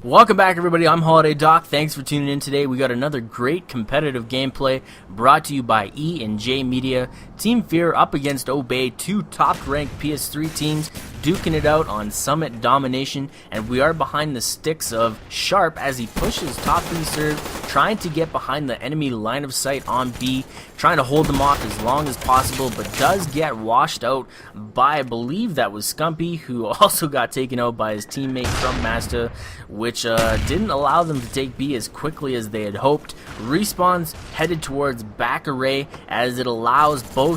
Welcome back, everybody. I'm HolidayDoc. Thanks for tuning in today. We got another great competitive gameplay brought to you by EnJMedia. Team FeaR up against Obey, two top-ranked PS3 teams duking it out on Summit Domination, and we are behind the sticks of Sharp as he pushes top B serve, trying to get behind the enemy line of sight on B, trying to hold them off as long as possible, but does get washed out by, I believe that was Scumpy, who also got taken out by his teammate from Mazda, which didn't allow them to take B as quickly as they had hoped. Respawns headed towards back array as it allows both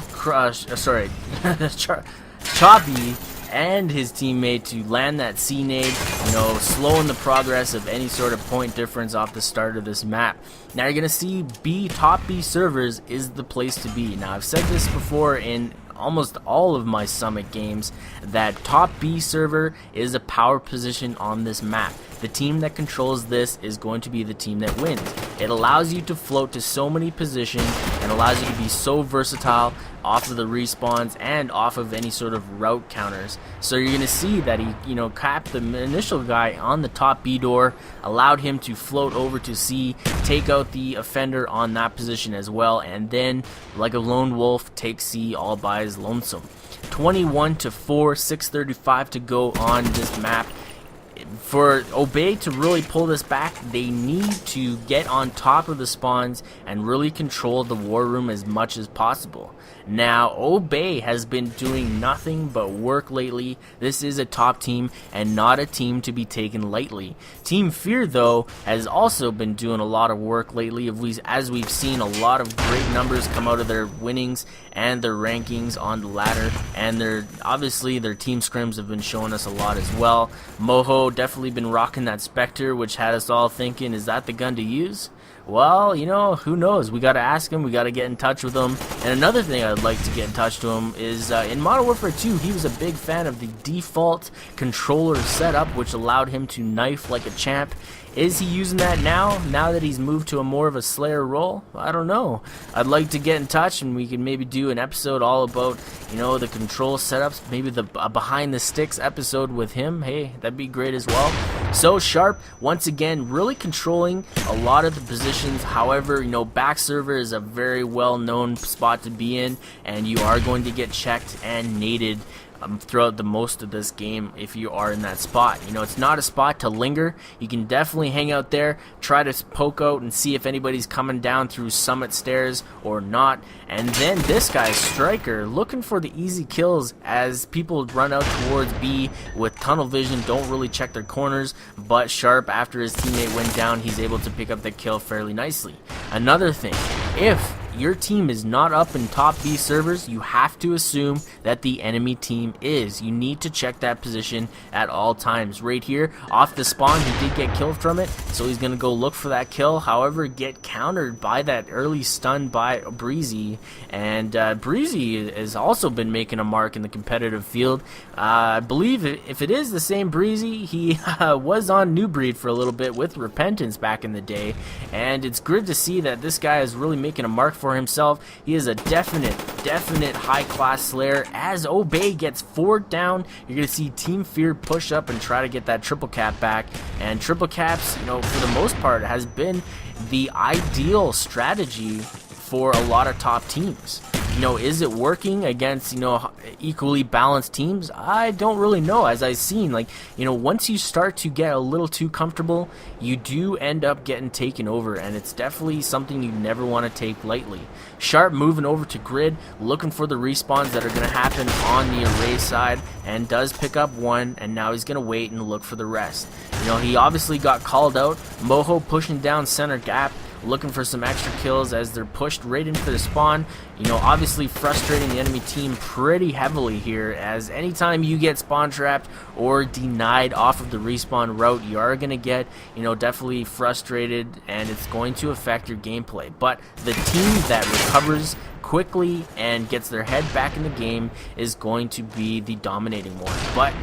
Choppy and his teammate to land that C nade, slowing the progress of any sort of point difference off the start of this map. Now you're gonna see top B servers is the place to be. Now I've said this before in almost all of my Summit games that top B server is a power position on this map. The team that controls this is going to be the team that wins. It allows you to float to so many positions and allows you to be so versatile off of the respawns and off of any sort of route counters. So you're gonna see that he, capped the initial guy on the top B door, allowed him to float over to C, take out the offender on that position as well, and then, like a lone wolf, take C all by his lonesome. 21-4, 6:35 to go on this map. For Obey to really pull this back, they need to get on top of the spawns and really control the war room as much as possible. Now, Obey has been doing nothing but work lately. This is a top team and not a team to be taken lightly. Team FeaR, though, has also been doing a lot of work lately, as we've seen a lot of great numbers come out of their winnings and their rankings on the ladder, and obviously their team scrims have been showing us a lot as well. Moho definitely been rocking that Spectre, which had us all thinking, is that the gun to use? Well, who knows? We got to ask him. We got to get in touch with him. And another thing I'd like to get in touch to him is in Modern Warfare 2, he was a big fan of the default controller setup, which allowed him to knife like a champ. Is he using that now that he's moved to a more of a Slayer role? I don't know. I'd like to get in touch and we can maybe do an episode all about, the control setups, maybe the behind the sticks episode with him. Hey, that'd be great as well. So Sharp, once again, really controlling a lot of the positions. However, back server is a very well-known spot to be in, and you are going to get checked and naded throughout the most of this game if you are in that spot. It's not a spot to linger. You can definitely hang out there, try to poke out and see if anybody's coming down through Summit stairs or not. And then this guy, Striker, looking for the easy kills as people run out towards B with tunnel vision, don't really check their corners, but Sharp, after his teammate went down, he's able to pick up the kill fairly nicely. Another thing, if your team is not up in top B servers, you have to assume that the enemy team is. You need to check that position at all times. Right here, off the spawn, he did get killed from it, so he's going to go look for that kill. However, get countered by that early stun by Breezy, and Breezy has also been making a mark in the competitive field. I believe if it is the same Breezy, he was on New Breed for a little bit with Repentance back in the day, and it's good to see that this guy is really making a mark for himself. He is a definite high-class Slayer. As Obey gets 4 down, you're going to see Team FeaR push up and try to get that triple cap back. And triple caps, for the most part, has been the ideal strategy for a lot of top teams. Is it working against, equally balanced teams? I don't really know. As I've seen, once you start to get a little too comfortable, you do end up getting taken over, and it's definitely something you never want to take lightly. Sharp moving over to grid, looking for the respawns that are going to happen on the array side, and does pick up one, and now he's going to wait and look for the rest. He obviously got called out. Moho pushing down center gap, looking for some extra kills as they're pushed right into the spawn. Obviously frustrating the enemy team pretty heavily here, as anytime you get spawn trapped or denied off of the respawn route, you are going to get, definitely frustrated, and it's going to affect your gameplay. But the team that recovers quickly and gets their head back in the game is going to be the dominating one. But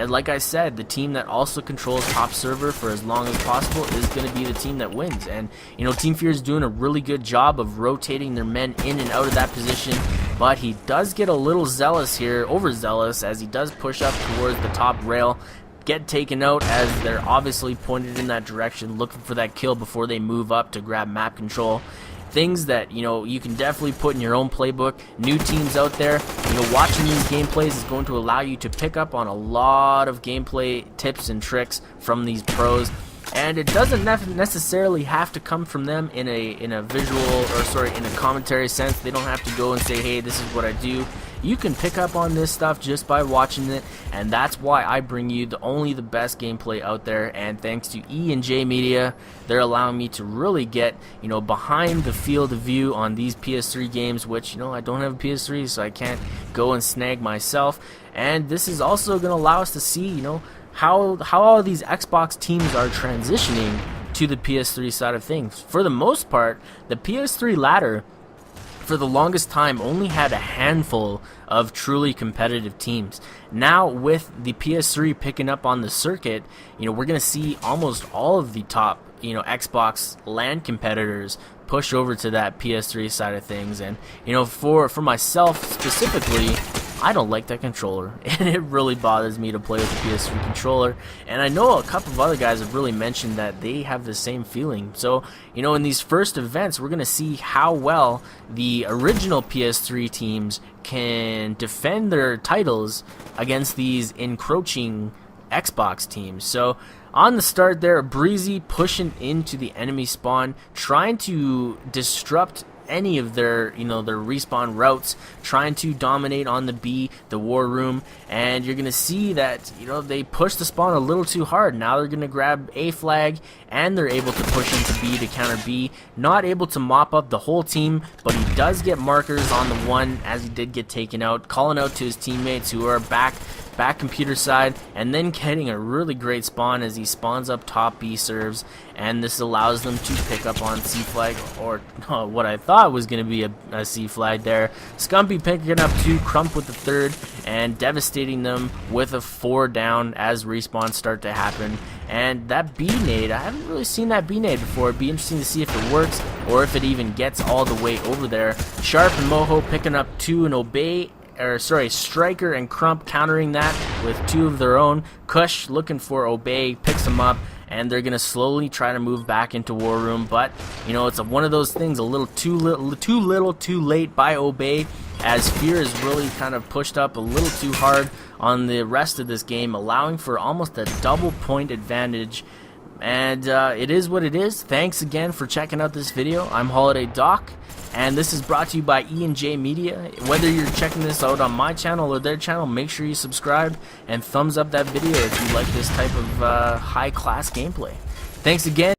like I said, the team that also controls top server for as long as possible is going to be the team that wins. And Team FeaR is doing a really good job of rotating their men in and out of that position, but he does get a little zealous here, overzealous, as he does push up towards the top rail. get taken out, as they're obviously pointed in that direction, looking for that kill before they move up to grab map control. Things that, you know, you can definitely put in your own playbook. New teams out there, you know, watching these gameplays is going to allow you to pick up on a lot of gameplay tips and tricks from these pros. And it doesn't necessarily have to come from them in a visual, or sorry, in a commentary sense. They don't have to go and say, hey, this is what I do. You can pick up on this stuff just by watching it, and that's why I bring you only the best gameplay out there. And thanks to EnJMedia, they're allowing me to really get, you know, behind the field of view on these PS3 games, which, you know, I don't have a PS3, so I can't go and snag myself. And this is also going to allow us to see, you know, how all these Xbox teams are transitioning to the PS3 side of things. For the most part, the PS3 ladder, for the longest time, only had a handful of truly competitive teams. Now, with the PS3 picking up on the circuit, you know, we're going to see almost all of the top, you know, Xbox LAN competitors push over to that PS3 side of things. And, you know, for myself specifically, I don't like that controller, and it really bothers me to play with the PS3 controller. And I know a couple of other guys have really mentioned that they have the same feeling. So, you know, in these first events, we're going to see how well the original PS3 teams can defend their titles against these encroaching Xbox teams. So, on the start there, Breezy pushing into the enemy spawn, trying to disrupt any of their, you know, their respawn routes, trying to dominate on the B, the war room. And you're gonna see that, you know, they push the spawn a little too hard. Now they're gonna grab A flag, and they're able to push into B to counter B. Not able to mop up the whole team, but he does get markers on the one, as he did get taken out, calling out to his teammates who are back computer side, and then getting a really great spawn as he spawns up top B serves, and this allows them to pick up on C flag, or what I thought was going to be a C flag there. Scumpy picking up 2, Crump with the 3rd, and devastating them with a 4 down as respawns start to happen. And that B nade, I haven't really seen that B nade before. It'd be interesting to see if it works, or if it even gets all the way over there. Sharp and Moho picking up 2, and Obey, or sorry, Striker and Crump countering that with 2 of their own. Kush looking for Obey, picks them up, and they're gonna slowly try to move back into War Room. But, you know, it's one of those things, a little too little, too late by Obey, as FeaR is really kind of pushed up a little too hard on the rest of this game, allowing for almost a double point advantage. And it is what it is. Thanks again for checking out this video. I'm HolidayDoc, and this is brought to you by EnJMedia. Whether you're checking this out on my channel or their channel, make sure you subscribe and thumbs up that video if you like this type of high-class gameplay. Thanks again.